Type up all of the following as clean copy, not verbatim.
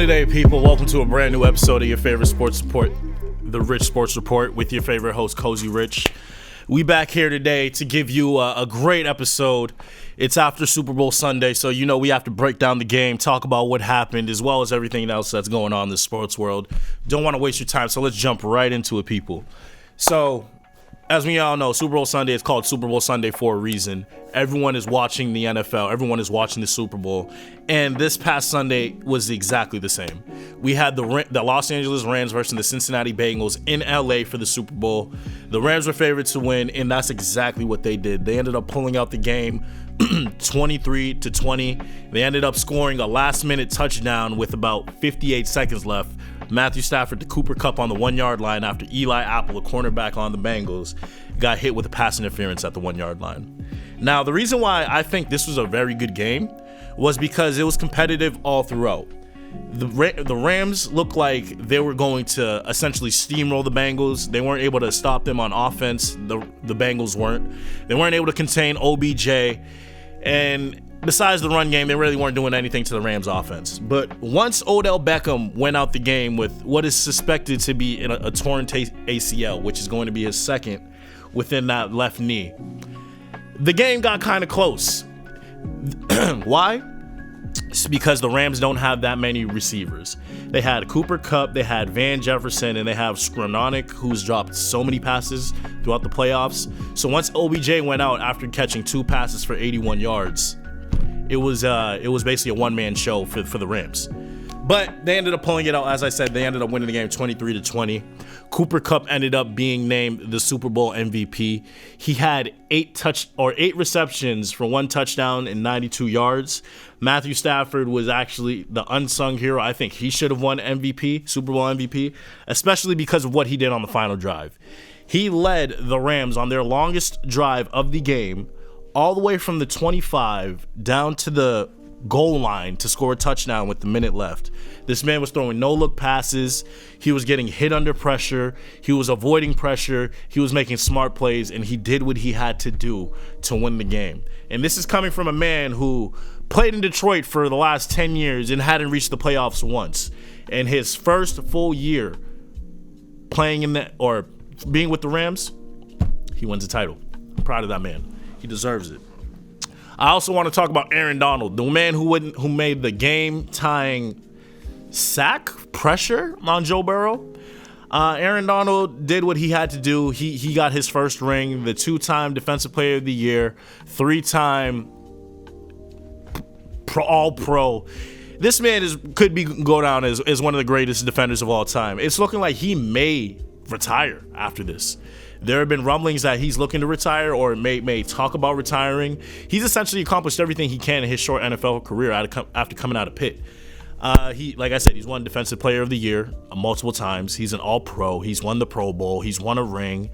today, people? Welcome to a brand new episode of your favorite sports report, the Rich Sports Report, with your favorite host, Cozy Rich. We back here today to give you a great episode. It's after Super Bowl Sunday, so you know we have to break down the game, talk about what happened, as well as everything else that's going on in the sports world. Don't want to waste your time, so let's jump right into it, people. So, as we all know, Super Bowl Sunday is called Super Bowl Sunday for a reason. Everyone is watching the NFL. Everyone is watching the Super Bowl. And this past Sunday was exactly the same. We had the Los Angeles Rams versus the Cincinnati Bengals in LA for the Super Bowl. The Rams were favored to win, and that's exactly what they did. They ended up pulling out the game 23-20. They ended up scoring a last-minute touchdown with about 58 seconds left. Matthew Stafford to Cooper Kupp on the 1-yard line after Eli Apple, a cornerback on the Bengals, got hit with a pass interference at the 1-yard line. Now, the reason why I think this was a very good game was because it was competitive all throughout. The Rams looked like they were going to essentially steamroll the Bengals. They weren't able to stop them on offense. The Bengals weren't. They weren't able to contain OBJ. And besides the run game, they really weren't doing anything to the Rams offense. But once Odell Beckham went out the game with what is suspected to be a torn ACL, which is going to be his second within that left knee, the game got kind of close. Why? It's because the Rams don't have that many receivers. They had Cooper Kupp, they had Van Jefferson, and they have Skrononik, who's dropped so many passes throughout the playoffs. So once OBJ went out after catching 2 passes for 81 yards, it was basically a one-man show for the Rams. But they ended up pulling it out. As I said, they ended up winning the game 23-20. Cooper Kupp ended up being named the Super Bowl MVP. He had 8 receptions for 1 touchdown and 92 yards. Matthew Stafford was actually the unsung hero. I think he should have won MVP, Super Bowl MVP, especially because of what he did on the final drive. He led the Rams on their longest drive of the game, all the way from the 25 down to the goal line to score a touchdown with the minute left. This man was throwing no-look passes. He was getting hit under pressure. He was avoiding pressure. He was making smart plays, and he did what he had to do to win the game. And this is coming from a man who played in Detroit for the last 10 years and hadn't reached the playoffs once. And his first full year playing being with the Rams, he wins the title. I'm proud of that man. He deserves it. I also want to talk about Aaron Donald, the man who made the game-tying sack pressure on Joe Burrow. Aaron Donald did what he had to do. He got his first ring, the 2-time Defensive Player of the Year, 3-time All-Pro. This man could go down as one of the greatest defenders of all time. It's looking like he may retire after this. There have been rumblings that he's looking to retire or may talk about retiring. He's essentially accomplished everything he can in his short NFL career after coming out of Pitt. Like I said, he's won Defensive Player of the Year multiple times. He's an All-Pro. He's won the Pro Bowl. He's won a ring.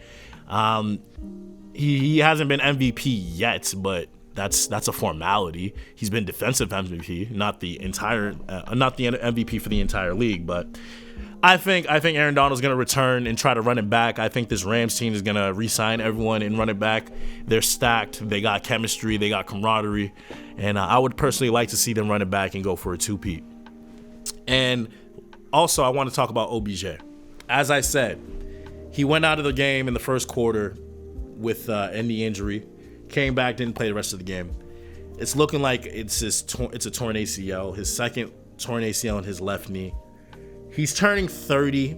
He hasn't been MVP yet, but that's a formality. He's been defensive MVP, not the MVP for the entire league, but I think Aaron Donald's going to return and try to run it back. I think this Rams team is going to re-sign everyone and run it back. They're stacked. They got chemistry. They got camaraderie. And I would personally like to see them run it back and go for a 2-peat. And also, I want to talk about OBJ. As I said, he went out of the game in the first quarter with a knee injury. Came back, didn't play the rest of the game. It's looking like it's a torn ACL, his second torn ACL in his left knee. He's turning 30.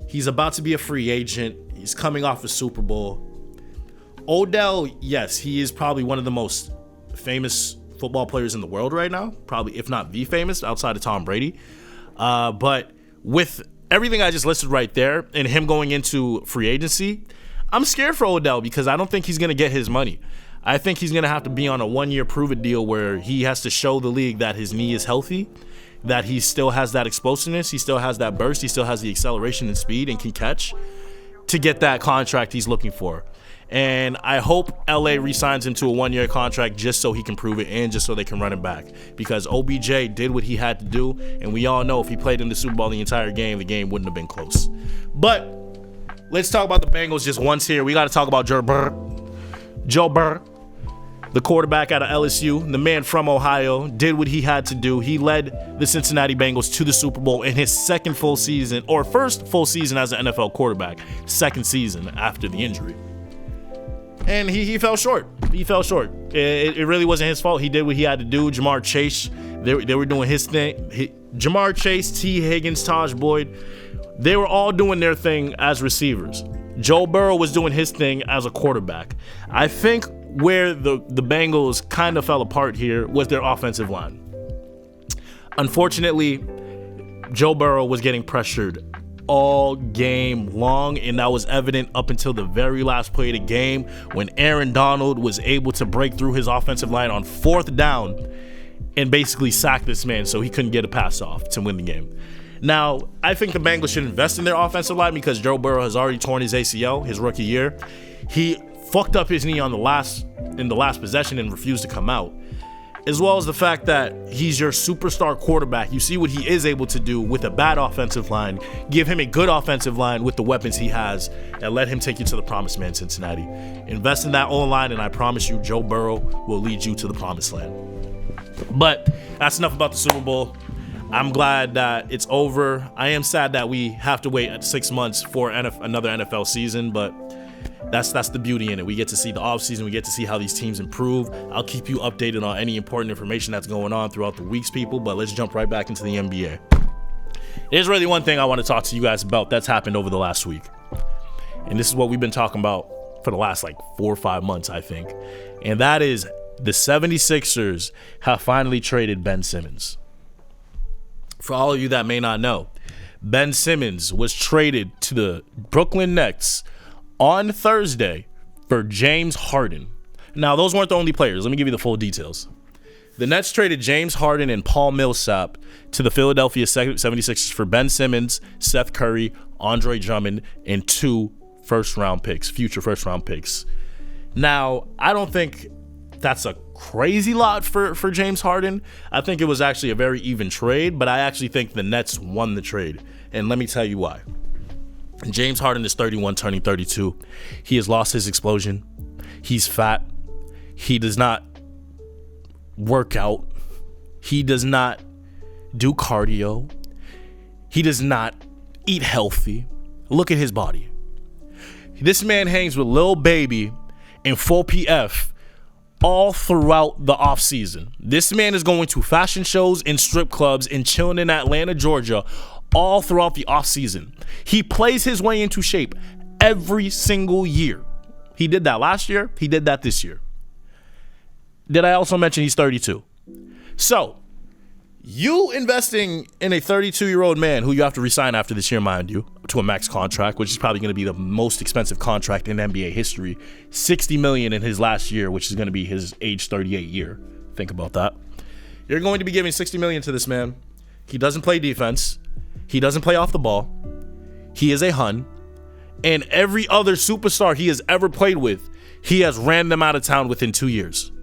He's about to be a free agent. He's coming off a Super Bowl. Odell, yes, he is probably one of the most famous football players in the world right now. Probably, if not the famous, outside of Tom Brady. But with everything I just listed right there and him going into free agency, I'm scared for Odell because I don't think he's going to get his money. I think he's going to have to be on a 1-year prove-it deal where he has to show the league that his knee is healthy, that he still has that explosiveness, he still has that burst, he still has the acceleration and speed and can catch to get that contract he's looking for. And I hope LA re-signs him to a 1-year contract just so he can prove it and just so they can run him back. Because OBJ did what he had to do, and we all know if he played in the Super Bowl the entire game, the game wouldn't have been close. But let's talk about the Bengals just once here. We got to talk about Joe Burrow. the quarterback out of LSU, the man from Ohio, did what he had to do. He led the Cincinnati Bengals to the Super Bowl in his second full season, or first full season as an NFL quarterback, second season after the injury. And he fell short. He fell short. It really wasn't his fault. He did what he had to do. Jamar Chase, they were doing his thing. Jamar Chase, T. Higgins, Taj Boyd, they were all doing their thing as receivers. Joe Burrow was doing his thing as a quarterback. I think where the Bengals kind of fell apart here was their offensive line. Unfortunately, Joe Burrow was getting pressured all game long, and that was evident up until the very last play of the game when Aaron Donald was able to break through his offensive line on 4th down and basically sack this man so he couldn't get a pass off to win the game. Now, I think the Bengals should invest in their offensive line because Joe Burrow has already torn his ACL his rookie year. He fucked up his knee in the last possession and refused to come out, as well as the fact that he's your superstar quarterback. You see what he is able to do with a bad offensive line. Give him a good offensive line with the weapons he has and let him take you to the promised land, Cincinnati. Invest in that O-line, and I promise you, Joe Burrow will lead you to the promised land. But that's enough about the Super Bowl. I'm glad that it's over. I am sad that we have to wait 6 months for another NFL season, but that's the beauty in it. We get to see the offseason. We get to see how these teams improve. I'll keep you updated on any important information that's going on throughout the weeks, people, but let's jump right back into the NBA. There's really one thing I want to talk to you guys about that's happened over the last week. And this is what we've been talking about for the last 4 or 5 months, I think. And that is the 76ers have finally traded Ben Simmons. For all of you that may not know, Ben Simmons was traded to the Brooklyn Nets on Thursday for James Harden. Now, those weren't the only players. Let me give you the full details. The Nets traded James Harden and Paul Millsap to the Philadelphia 76ers for Ben Simmons, Seth Curry, Andre Drummond, and 2 future first-round picks. Now, I don't think that's a crazy lot for James Harden. I think it was actually a very even trade, but I actually think the Nets won the trade. And let me tell you why. James Harden is 31, turning 32. He has lost his explosion. He's fat. He does not work out. He does not do cardio. He does not eat healthy. Look at his body. This man hangs with Lil Baby and Full PF all throughout the offseason. This man is going to fashion shows and strip clubs and chilling in Atlanta, Georgia, all throughout the offseason. He plays his way into shape every single year. He did that last year. He did that this year. Did I also mention he's 32? So, you investing in a 32-year-old man who you have to resign after this year, mind you, to a max contract, which is probably going to be the most expensive contract in NBA history. $60 million in his last year, which is going to be his age 38 year. Think about that. You're going to be giving $60 million to this man. He doesn't play defense. He doesn't play off the ball. He is a Hun. And every other superstar he has ever played with, he has ran them out of town within 2 years.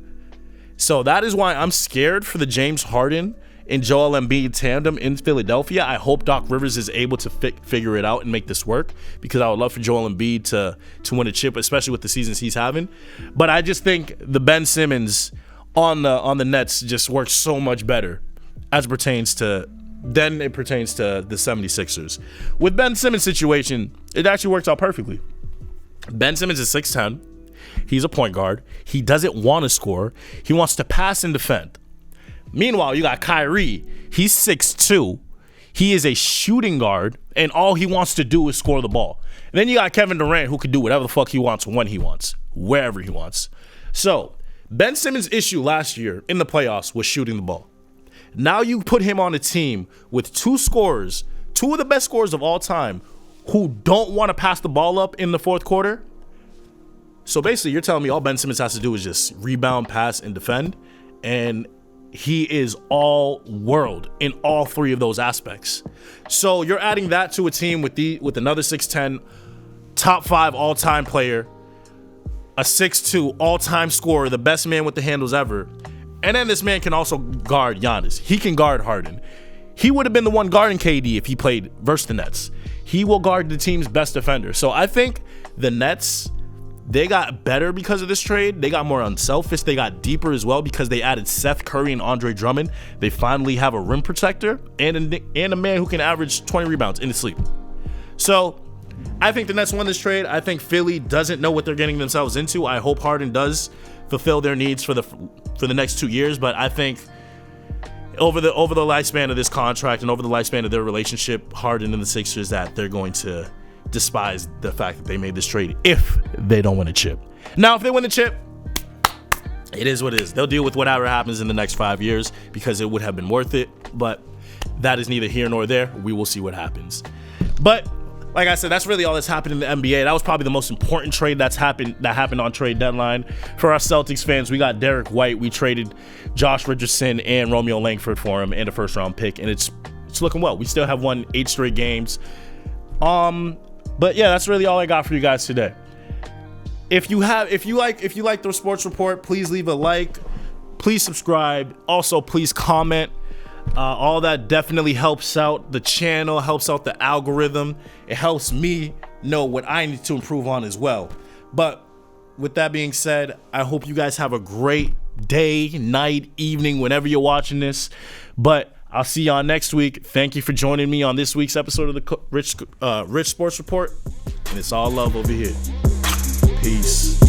So that is why I'm scared for the James Harden and Joel Embiid tandem in Philadelphia. I hope Doc Rivers is able to figure it out and make this work, because I would love for Joel Embiid to win a chip, especially with the seasons he's having. But I just think the Ben Simmons on the Nets just works so much better as it pertains to the 76ers. With Ben Simmons' situation, it actually works out perfectly. Ben Simmons is 6'10". He's a point guard. He doesn't want to score. He wants to pass and defend. Meanwhile, you got Kyrie. He's 6'2". He is a shooting guard, and all he wants to do is score the ball. And then you got Kevin Durant, who can do whatever the fuck he wants, when he wants, wherever he wants. So, Ben Simmons' issue last year in the playoffs was shooting the ball. Now you put him on a team with 2 scorers, 2 of the best scorers of all time, who don't want to pass the ball up in the fourth quarter. So basically, you're telling me all Ben Simmons has to do is just rebound, pass, and defend, and he is all world in all 3 of those aspects. So you're adding that to a team with another 6'10", top 5 all-time player, a 6'2", all-time scorer, the best man with the handles ever. And then this man can also guard Giannis. He can guard Harden. He would have been the one guarding KD if he played versus the Nets. He will guard the team's best defender. So I think the Nets they got better because of this trade. They got more unselfish. They got deeper as well because they added Seth Curry and Andre Drummond. They finally have a rim protector and a man who can average 20 rebounds in his sleep. So I think the Nets won this trade. I think Philly doesn't know what they're getting themselves into. I hope Harden does fulfill their needs for the next 2 years, but I think over the lifespan of this contract and over the lifespan of their relationship, Harden and the Sixers, that they're going to despise the fact that they made this trade if they don't win a chip. Now, if they win the chip, it is what it is. They'll deal with whatever happens in the next 5 years because it would have been worth it, but that is neither here nor there. We will see what happens. But like I said, that's really all that's happened in the NBA. That was probably the most important trade that happened on trade deadline. For our Celtics fans, we got Derek White. We traded Josh Richardson and Romeo Langford for him and a first-round pick, and it's looking well. We still have won 8 straight games. But yeah, that's really all I got for you guys today. If you like the Sports Report, please leave a like. Please subscribe. Also, please comment. All that definitely helps out the channel, helps out the algorithm. It helps me know what I need to improve on as well. But with that being said, I hope you guys have a great day, night, evening, whenever you're watching this. But I'll see y'all next week. Thank you for joining me on this week's episode of the Rich Sports Report. And it's all love over here. Peace.